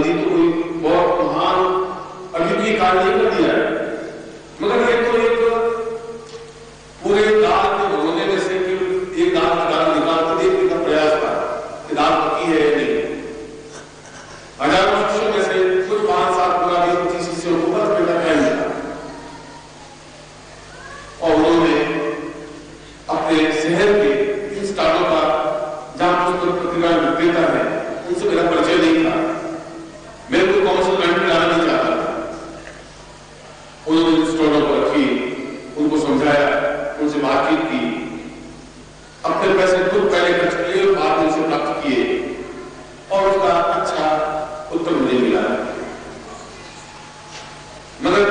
हिंदी तो कोई बहुत महान अद्वितीय कार्य नहीं कर दिया है, मगर ये तो एक पूरे दाल के भगोने में से एक दाल का दाल निकाल कर देखने का प्रयास था कि दाल पकी है या नहीं। हजारों शिष्यों में से कुछ 5 साल पूरा 20-25 शिष्यों को बस बेटा टाइम मिला और उन्होंने अपने शहर के इन स्टॉलों का जहां पुस्तक पत्रिका विक्रेता है उनसे मेरा परिचय नहीं था, मैं कोई कॉमर्शियल बैंक में जाना नहीं चाहता था। उन्होंने स्टॉलों पर रखी, उनको समझाया, उनसे बातचीत की, अपने पैसे खुद पहले खर्च किए और बाद में उनसे प्राप्त किए और उसका अच्छा उत्तर मुझे मिला। मगर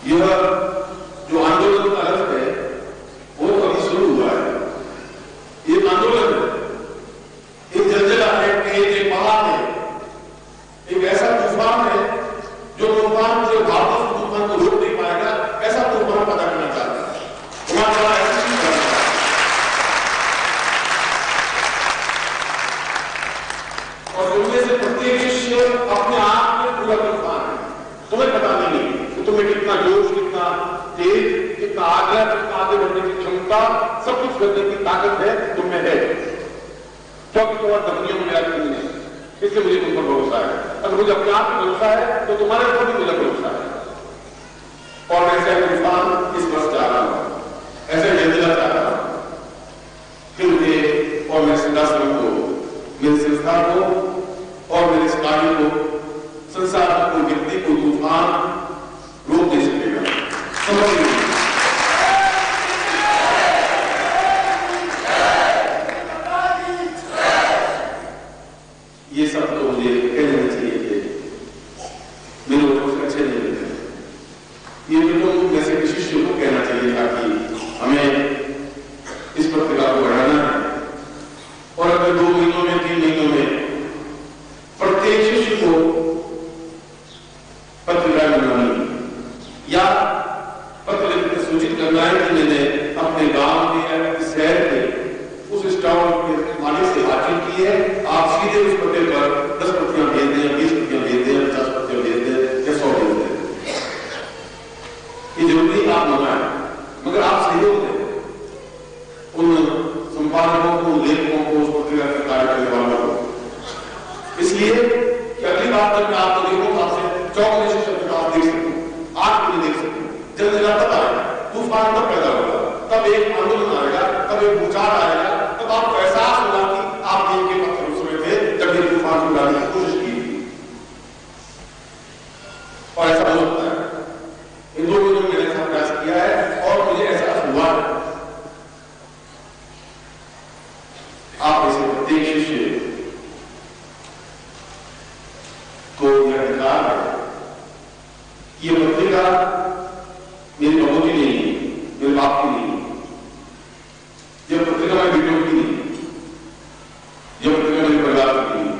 यह जो आंदोलन का अर्थ है वो तो अभी शुरू हुआ है। ये आंदोलन है, एक जलजला है, एक पहाड़ है, एक ऐसा तूफान है जो तूफान जो भारत तूफान को रोक नहीं पाएगा, ऐसा तूफान पैदा करना चाहता है। और उनमें से प्रत्येक शिष्य अपने आप में पूरा तूफान है, तुम्हें पता नहीं कि तुम्हें कितना जोश, कितना तेज, कितना आग्रह, कितना आगे बढ़ने की क्षमता, सब कुछ करने की ताकत है तुम में है, क्योंकि तुम्हारे धमनियों में मेरा खून है, इसलिए मुझे तुम पर भरोसा है। अगर मुझे अपने आप पर भरोसा है तो तुम्हारे ऊपर भी मुझे भरोसा है। और मैं ऐसे तूफान इस वर्ष जा रहा हूं, ऐसे जलजला जा रहा हूं कि मुझे और मेरे सिद्धाश्रम को, मेरे संस्था को और मेरे कार्य को, संसार में कोई व्यक्ति, कोई तूफान रोक नहीं सकेगा। ये सब तो मुझे कहना चाहिए थे, मेरे लोग अच्छे नहीं लगते। ये तो जैसे शिष्य को कहना चाहिए था कि हमें इस पत्रिका को बढ़ाना है और अगर 2 महीनों में, 3 महीनों में प्रत्येक शिष्य को पत्रिका बनानी या पत्र लिखकर सूचित करना है कि मैंने अपने गांव के या शहर के उस स्टॉल के मालिक से बातचीत की है, आप सीधे उस पते पर 10 प्रतियां भेज दें, 20 प्रतियां भेज दें, 50 प्रतियां भेज दें या 100 भेज दें। ये जरूरी आप मंगाएं, मगर आप सहयोग दें उन संपादकों को, लेखकों को, उस पत्रिका के कार्य करने वालों को, इसलिए कि अगली बार जब मैं आपको देखूंगा, आपसे 14 शब्द का आप देख सकूं, 8 मिनट देख सकूं, जलजला तब आएगा, तूफान तब पैदा होगा, तब एक आंदोलन आएगा, तब एक भूचाल आएगा, तब आपको एहसास होगा कि आप नीम के पत्थर उस समय थे जब ये तूफान को उड़ाने की कोशिश की। और ऐसा हो सकता है, इन 2 महीनों में मैंने ऐसा प्रयास किया है और मुझे एहसास हुआ है। आप इसे प्रत्येक शिष्य को यह अधिकार है, ये पत्रिका मेरी बहू की नहीं है, मेरे बाप की नहीं है, यह पत्रिका मेरे बेटों की नहीं, यह पत्रिका मेरे परिवार की नहीं,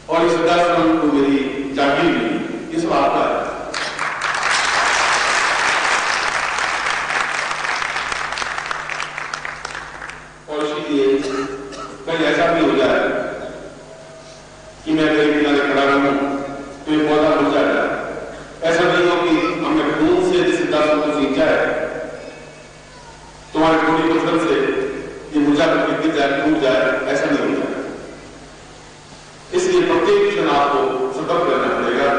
और इस सदाश्रम को मेरी जागीर नहीं, इस बात का है। और इसीलिए कहीं ऐसा भी हो जाए कि मैं कहीं किनारे खड़ा रहूं तो ये पौधा हो जाएगा, ऐसा नहीं हो कि हमने खून से जिस सिद्धांत को सींचा है तुम्हारे छोटी फसल से ये मुरझा करके गिर जाए, टूट जाए, ऐसा नहीं हो जाएगा। इसलिए प्रत्येक क्षण आपको सतर्क रहना पड़ेगा,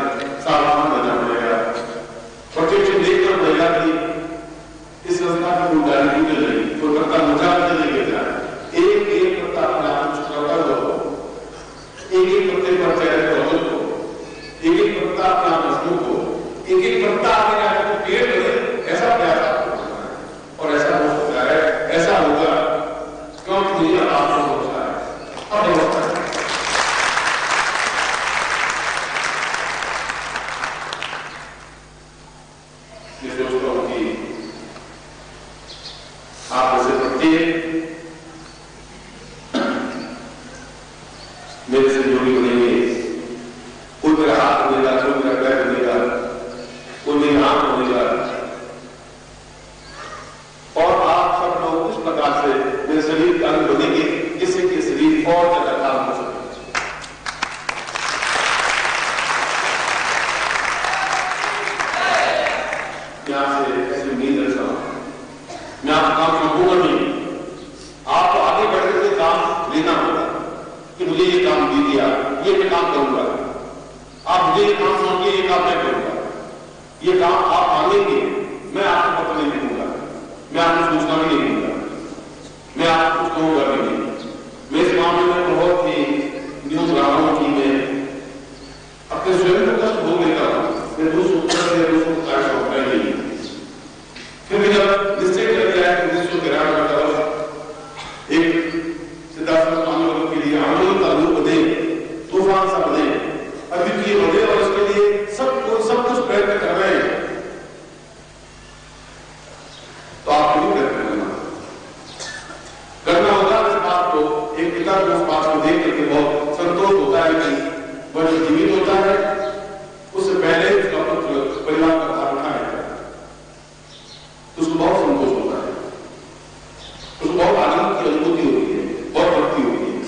सावधान रहना पड़ेगा, प्रत्येक क्षण देखना पड़ेगा कि इस संस्था की कोई डाली नहीं गिर रही, कोई पत्ता मुरझा नहीं गिर रहा है, एक एक पत्ता अपने आप को छुड़ाता हुआ, एक एक पत्ते पर चेहरे पर रोज हो, एक एक पत्ता अपने आप मजबूत हो, एक एक पत्ता अपने आप को पेड़ करे, ऐसा प्रयास आपको करना है। और ऐसा हो सकता है, ऐसा होगा क्योंकि मुझे आपको भरोसा है। अब भरोसा है, मैं सोचता हूं कि आप में से प्रत्येक मेरे से जोड़ी बनेंगे, कोई मेरा हाथ बनेगा, कोई मेरा पैर बनेगा, कोई मेरी आंख बनेगा, और आप सब लोग इस प्रकार से मेरे शरीर के अंग बनेंगे जिससे कि शरीर और ज्यादा काम हो सके। देना होगा कि मुझे ये काम दे दिया, ये मैं काम करूंगा, आप मुझे ये काम सौंपिए, ये काम मैं करूंगा, ये काम आप मांगेंगे, मैं आपको पत्र नहीं दूंगा, मैं आपको सूचना भी नहीं दूंगा, मैं आपको कुछ कहूंगा भी नहीं। मैं इस मामले में बहुत ही न्यूज रहा हूं कि मैं अपने स्वयं को कष्ट भोग लेता हूं, मैं दूसरों को कष्ट होता ही नहीं। फिर भी जब निश्चय कर दिया है कि 1993 में तब एक सिद्धार्थ आंदोलन के लिए आंदोलन का रूप दे, तूफान सा बने, अद्वितीय बने, और उसके लिए सब कुछ प्रयत्न कर रहे हैं, तो आपको भी प्रयत्न करना होगा। इस बात को एक पिता को उस बात को देख करके बहुत संतोष होता है कि वह जीवित होता है, उससे पहले उसका पुत्र परिवार का भार उठाया, उसको बहुत संतोष होता है, उसको बहुत आनंद की अनुभूति होती है, बहुत भक्ति होती है।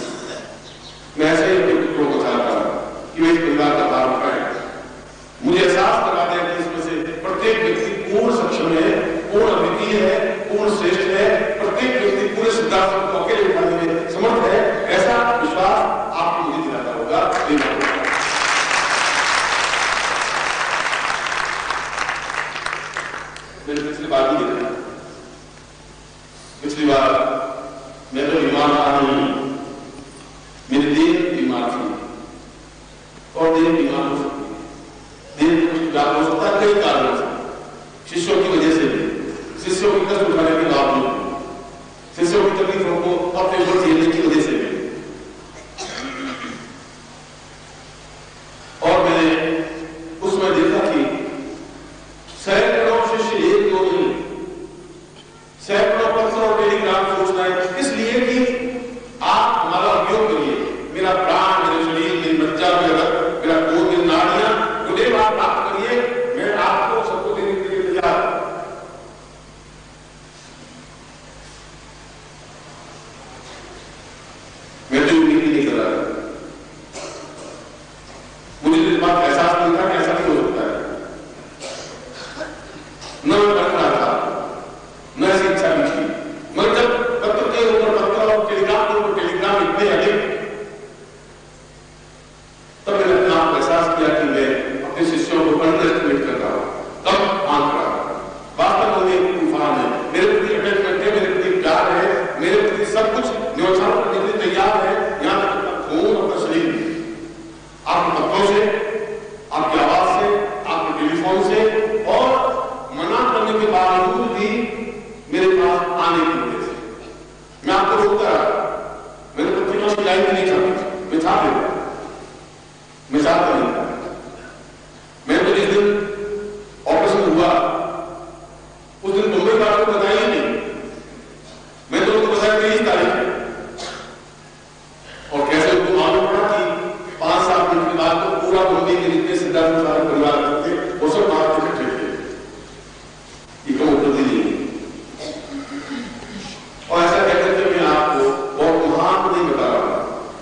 मैं ऐसे ही अपने पुत्रों को चाहता हूं कि वे इस परिवार का भार उठाएं, मुझे एहसास करा दें कि इसमें से प्रत्येक व्यक्ति पूर्ण सक्षम है, पूर्ण अद्वितीय है, पूर्ण श्रेष्ठ है, प्रत्येक व्यक्ति पूरे सिद्धांत को अकेले उठाने में समर्थ है। ऐसा विश्वास आपको मुझे दिलाता होगा, देना होगा। मैंने पिछली बार ही देखा, पिछली बार मैं तो बीमार था नहीं, मेरी देह बीमार थी, और देह बीमार हो सकती है, देह कुछ हो सकता है कई कारणों से, शिष्यों की वजह से भी, शिष्यों की कष्ट उठाने के बावजूद, शिष्यों की तकलीफों को अपने ऊपर झेलने की वजह से भी। और मैंने उसमें देखा कि सैकड़ों शिष्य, एक दो नहीं, सैकड़ों पत्र और टेलीग्राम सोचना है, इसलिए कि आप हमारा उपयोग करिए, मेरा प्राण, मेरे शरीर, मेरी मज्जा, मेरा रक्त, मेरा खून, मेरी नाड़ियां, गुदेव आप प्राप्त करिए, मैं आपको सबको देने के लिए तैयार। मैं तो उम्मीद नहीं कर रहा, मुझे इस बात का एहसास नहीं था कि ऐसा नहीं हो सकता है, न मैं कर रहा था, न ऐसी इच्छा भी थी, मगर जब पत्र के ऊपर पत्र और टेलीग्राम के ऊपर टेलीग्राम इतने अधिक, तब मैंने अपने आप को एहसास किया कि मैं अपने शिष्यों को अंडर एस्टिमेट कर रहा हूं, तब आंक रहा हूं। वास्तव में एक तूफान है, मेरे प्रति अटैचमेंट है, मेरे प्रति प्यार है, मेरे प्रति सब कुछ न्यौछावर करने के लिए तैयार है, यहां तक अपना खून, अपना शरीर, आपके पत्रों से, आपकी आवाज से, आपके टेलीफोन से, और मना करने के बावजूद भी मेरे पास आने की वजह से मैं आपको रोकता रहा। मैंने पत्रिका में जारी नहीं चाहती, मैं चाहता नहीं, मैं चाहता नहीं था। मैं तो जिस दिन ऑपरेशन हुआ उस दिन मुंबई वालों को बताया नहीं, मैं तो उनको बताया 23 तारीख है, और कैसे उनको मालूम पड़ा कि 5-7 मिनट के बाद तो पूरा मुंबई के जितने सिद्धार्थ सारे परिवार थे वो सब बाहर इकट्ठे थे। ये कम उपलब्धि नहीं है, और ऐसा कहकर के मैं आपको बहुत महान नहीं बता रहा हूं,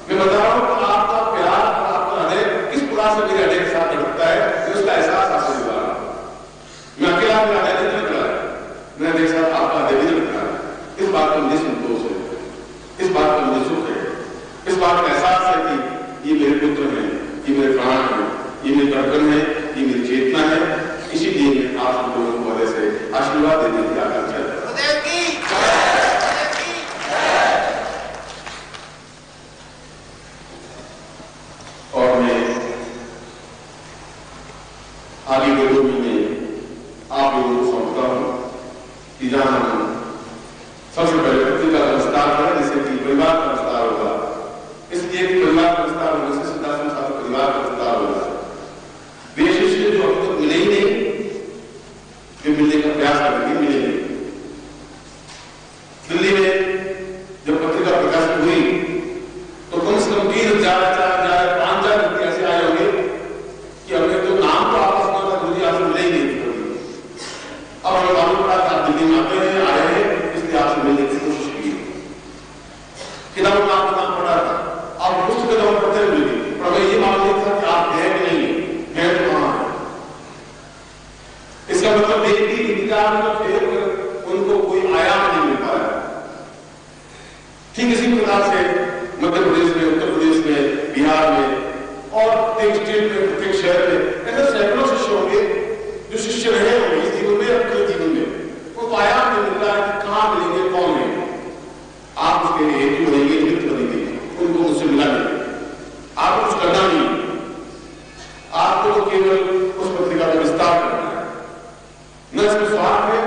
मैं बता रहा हूं कि आपका प्यार और आपका हृदय किस प्रकार से मेरे हृदय के साथ लगता है, उसका एहसास आपको दिला रहा हूं। मैं अकेला मेरा हृदय नहीं लग रहा है, मेरे हृदय के साथ आपका हृदय भी लग रहा है। इस बात का मुझे संतोष है, इस बात का मुझे सुख है, इस बात का एहसास है कि ये मेरे पुत्र हैं, ये मेरे प्राण हैं, ये मेरी धड़कन है, ये मेरी चेतना है। इसीलिए मैं आप लोगों को वजह से आशीर्वाद देने की आकांक्षा है। और मैं आगे के 2 महीने आप लोगों को सौंपता हूं कि जहां हम सबसे पहले पत्रिका का विस्तार करें, जिससे कि परिवार का विस्तार होगा। इसलिए कि परिवार का विस्तार होने से सिद्धार्थ साहब परिवार का विस्तार होगा। वे शिष्य जो अभी तक मिले ही नहीं, वे मिलने का प्रयास करेंगे, मिले नहीं। दिल्ली में जब पत्रिका प्रकाशित हुई तो कम से कम 3,000, 4,000, 5,000 व्यक्ति ऐसे आए होंगे कि हमने तो नाम तो आपस में था, दूसरी आपसे मिले ही नहीं थी। अब हमें मालूम पड़ा कि आप दिल्ली में आते हैं, आए हैं, इसलिए आपसे मिलने की कोशिश की। किताबों में आपका नाम पढ़ा था, आप पुस्तक के दौर पढ़ते हुए, पर हमें ये मालूम नहीं था कि आप हैं कि नहीं हैं, तो कहां हैं। इसका मतलब एक भी इंतजार में फिर उनको कोई आयाम नहीं मिल पाया। ठीक इसी प्रकार से मध्य प्रदेश में, उत्तर प्रदेश में, बिहार में और प्रत्येक स्टेट में, प्रत्येक शहर में ऐसे सैकड़ों शिष्य होंगे जो शिष्य रहे होंगे इस जीवन में, अपने जीवन में। उनको आयाम नहीं मिल रहा है कि कहां मिलेंगे, कौन है। आप उसके लिए हेतु बनेंगे, मित्र बनेंगे, उनको मुझसे मिला नहीं। आपको कुछ करना नहीं, आपको तो केवल उस पत्रिका का विस्तार करना है। न इसमें स्वार्थ है,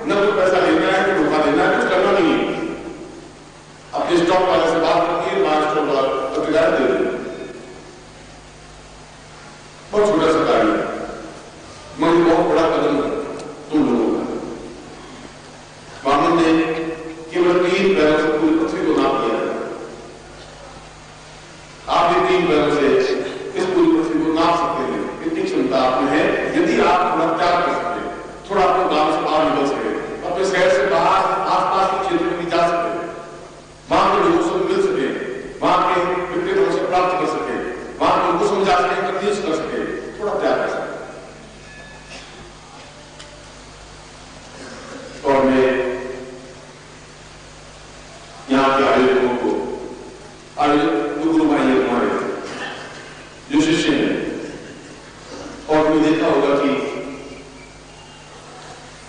न तो पैसा लेना है, न धोखा देना है, कुछ करना नहीं है। अपने स्टॉक वाले से बात करनी है, 5 स्टॉक वाला पत्रिका दे दें। बहुत छोटा सा कार्य है, मगर बहुत बड़ा कदम है तुम लोगों का। वामन ने केवल 3 पैरों से पूरी पृथ्वी को नाप दिया है। आप भी 3 पैरों से इस पूरी पृथ्वी को नाप सकते हैं। इतनी क्षमता आप में है यदि आप थोड़ा त्याग कर सके, थोड़ा अपने गांव से बाहर निकल सके, अपने शहर से बाहर आसपास के क्षेत्र में जा सके, वहां के लोगों से मिल सके, वहां के व्यक्तित्व से प्राप्त कर सके, वहां के उनको समझा सके, निर्देश कर सके, थोड़ा त्याग कर सके। और मैं यहाँ के आयोजकों को, आयोजक गुरु भाई हमारे जो शिष्य हैं, और तुमने देखा होगा कि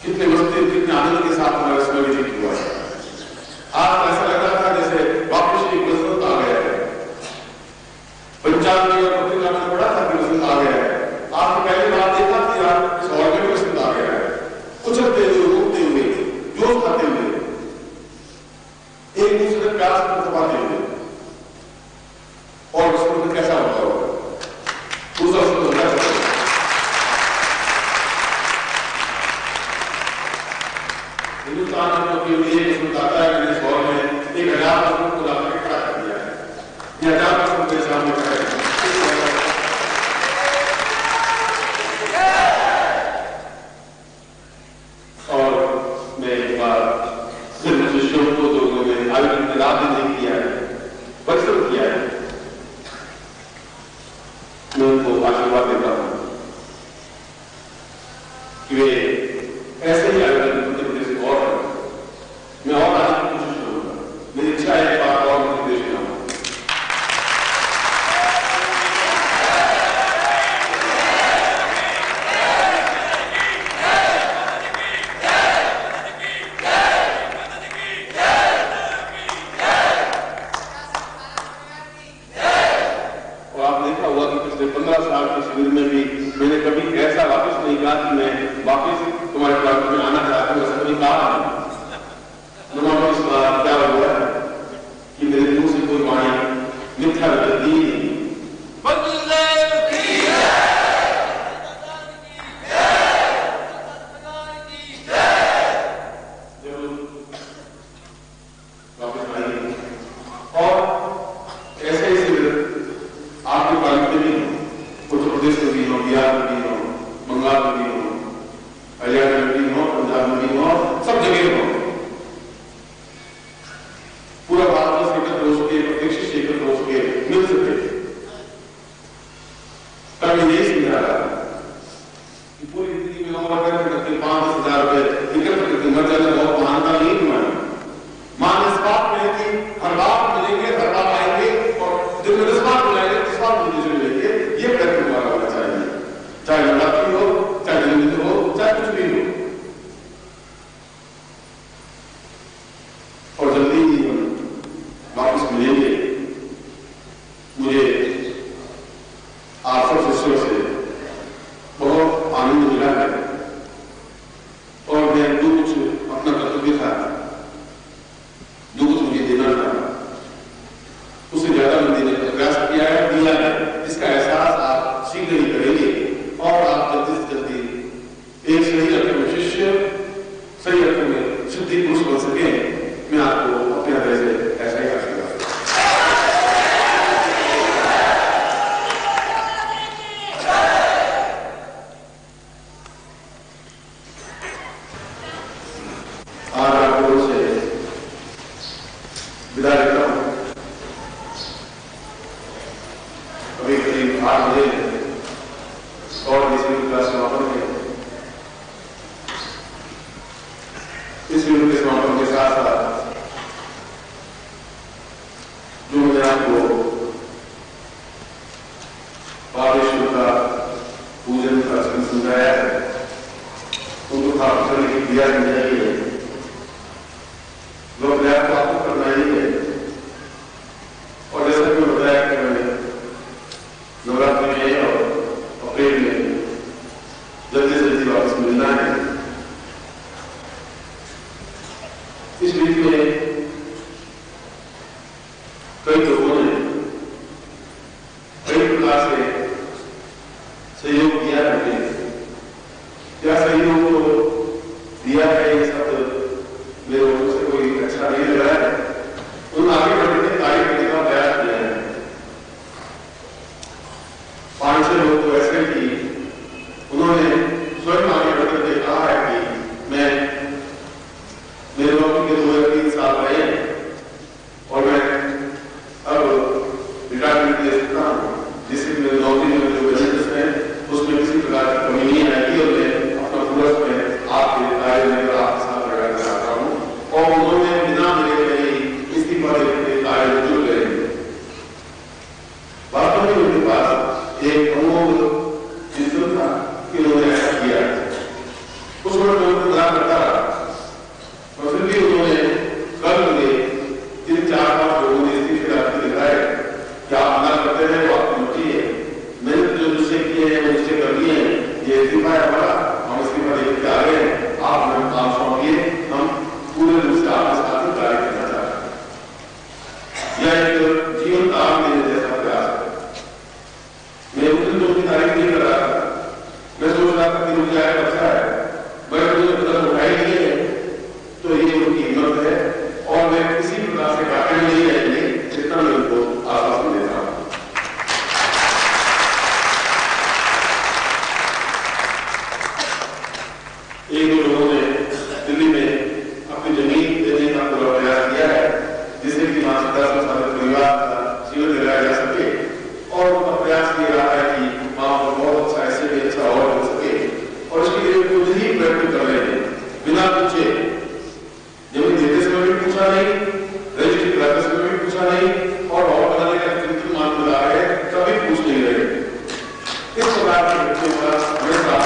कितने मस्ती, कितने आनंद के साथ हमारा समय व्यतीत हुआ है। आज ऐसा लग रहा था जैसे वापस एक वसंत आ गया है। पंचांग और पत्रिका में पढ़ा था कि वसंत आ गया है। आपने पहली बार देखा कि यार इस हॉल में वसंत आ गया है। उछलते हुए, रोकते हुए, जोश खाते हुए, एक दूसरे से प्यार से मुस्कुराते हुए। और वसंत कैसा होता होगा? दूसरा वसंत कैसा होता है? हिंदुस्तान में केवल एक वसंत आता है कि इस हॉल में 1000 वसंत को लाकर खड़ा कर दिया है। 1000 वसंत के सामने खड़ा है। और मैं एक बार सिर्फ शिष्यों को जो उन्होंने आयोजन में रात नहीं किया है, परिश्रम किया है, मैं उनको आशीर्वाद देता हूं कि वे ऐसे ही आयोजन मध्य प्रदेश में और मैं और आने की कोशिश करूंगा। मेरी इच्छा है एक बार और मध्य प्रदेश में आऊं। और आप देखा होगा कि पिछले 15 साल के शिविर में भी मैंने कभी ऐसा वापस नहीं कहा कि मैं वापस तुम्हारे प्रांत में आना चाहता हूं। ऐसा कभी कहा नहीं। इस बार क्या हुआ है कि मेरे मुंह से कोई वाणी मिथ्या निकलती ही नहीं। वापस आइए और ऐसे ही शिविर आपके प्रांत में भी हो, उत्तर प्रदेश में भी हो, बिहार में भी हो, बंगाल में भी हो, हरियाणा में भी हो, पंजाब में भी हो, सब जगह हो। पूरा भारतवर्ष एकत्र हो सके, प्रत्येक शिष्य एकत्र हो सके, मिल प्रयास नहीं है, वो प्रयास आपको करना ही है। और जैसा कि बताया कि मैंने नवरात्रि में और अप्रैल में जल्दी से जल्दी वापस मिलना है। इस बीच में कई लोगों ने कई प्रकार से सहयोग दिया है। क्या सहयोग तो दिया है, ये सब मेरे ओर से कोई अच्छा नहीं लग रहा है। उन आगे बढ़ने की कार्य करने का प्रयास किया है। 5-6 लोग तो ऐसे कि उन्होंने स्वयं आगे बढ़कर के कहा है कि मैं मेरे नौकरी के 2-3 साल रहे और मैं अब रिटायरमेंट ले सकता हूँ, जिससे मेरी नौकरी में जो बेनिफिट्स हैं उसमें किसी प्रकार की कमी नहीं आएगी और मैं अपना पूरा समय आपके कार्य में आपके साथ लगाना चाहता हूँ। और उन्होंने बिना मेरे कहीं इस्तीफा देने कार्य में जुड़ गए। वास्तव में उनके पास एक अमोघ चिंतन था कि उन्होंने ऐसा किया। उस वक्त मैं उनको मना करता रहा और फिर भी उन्होंने कल मुझे 3-4-5 लोगों ने इस्तीफे डालकर दिखाए कि आप मना करते हैं वो आपकी मर्जी है। मैंने जो निश्चय किए हैं वो निश्चय कर लिए हैं। ये इस्तीफा है हमारा, हम इस्तीफा देकर के आ गए हैं। आप हमें काम सौंपिए, हम पूरे रूप से आपके साथ ही कार्य करना चाहते हैं। यह एक जीवन काम देने जैसा प्रयास है। मैं उस दिन तो उनकी तारीफ नहीं कर रहा था। मैं सोच रहा था कि मुझे आया अच्छा है, मगर मुझे कदम उठाई नहीं है, तो ये उनकी हिम्मत है और मैं किसी प्रकार से घाटे में नहीं रहेंगे, इतना मैं उनको आश्वासन देता हूँ। एक दो लोगों ने दिल्ली में अपनी जमीन देने का पूरा प्रयास किया है, जिससे कि मां सीता संसाधित परिवार का जीवन दिलाया जा सके। और उनका प्रयास ये रहा है कि मां को बहुत अच्छा, ऐसे भी अच्छा और हो सके। और इसके लिए खुद ही प्रयत्न कर रहे हैं, बिना पूछे। जमीन देते समय भी पूछा नहीं, रजिस्ट्री कराते समय भी पूछा नहीं, और बनाने का चिंतन मान मिला है कभी पूछ नहीं रहे। इस प्रकार के बच्चों का हमेशा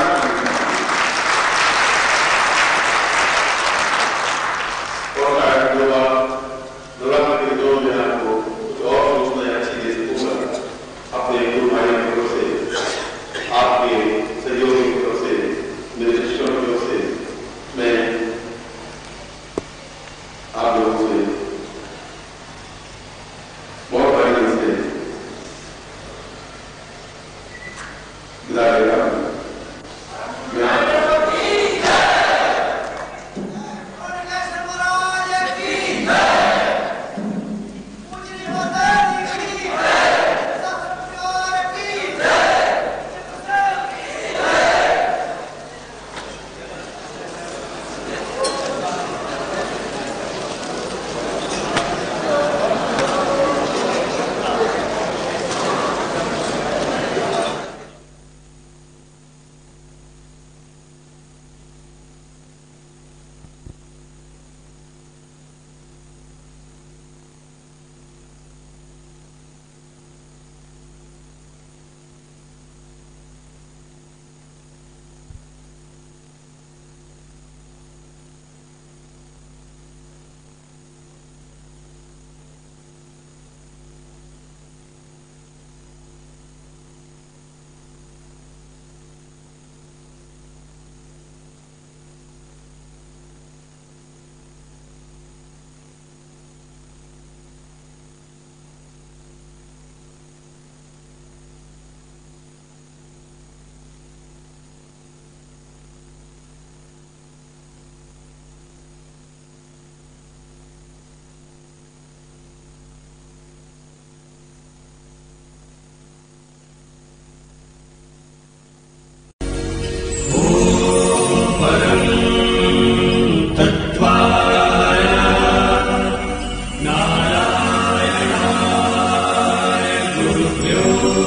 Yo